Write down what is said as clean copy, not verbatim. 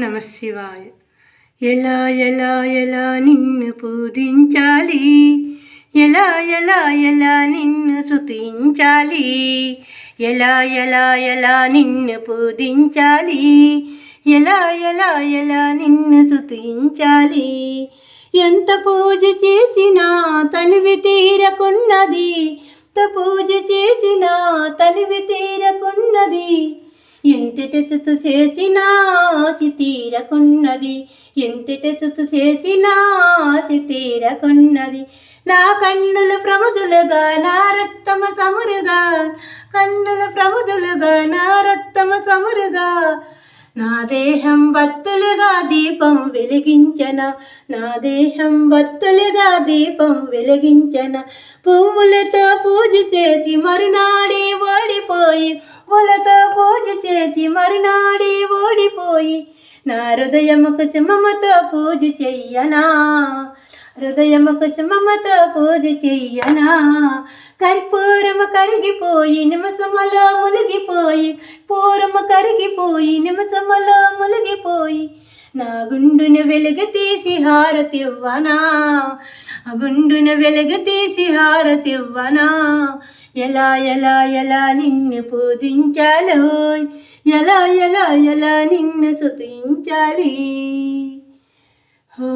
నమ శివాయ. ఎలా ఎలా ఎలా నిన్ను పూజించాలి, ఎలా ఎలా ఎలా నిన్ను స్తుతించాలి, ఎలా ఎలా ఎలా నిన్ను పూజించాలి, ఎలా ఎలా ఎలా నిన్ను స్తుతించాలి. ఎంత పూజ చేసినా తనివి తీరకున్నది, ఎంత పూజ చేసినా తనివి తీరకున్నది, ఎంతటి స్తుతి చేసినా తీరకున్నది, ఎంతటి స్తుతి చేసినా తీరకున్నది. నా కన్నుల ప్రముదులుగా నా రక్తమ సమురుగా, కన్నుల ప్రముదులుగా నా రక్తమ సమురుగా, నా దేహం భక్తులుగా దీపం వెలిగించన, నా దేహం భక్తులుగా దీపం వెలిగించన. పువ్వులతో పూజ చేసి మరునాడే ఓడిపోయి, పువ్వులతో పూజ చేసి మరునాడే ఓడిపోయి, నా హృదయము కుసుమముతో పూజ చెయ్యనా, హృదయము కుసుమముతో పూజ చెయ్యనా. కర్పూరము కరిగిపోయి నిమిషములో మునిగిపోయి, పూరము కరిగిపోయి నిమిషములో మునిగిపోయి, నా గుండును వెలుగు తీసి హారతివ్వనా, ఆ గుండును వెలుగు తీసి హారతివ్వనా. ఎలా ఎలా ఎలా నిన్ను పూజించాలో, ఎలా ఎలా ఎలా నిన్ను స్తుతించాలి. ఓ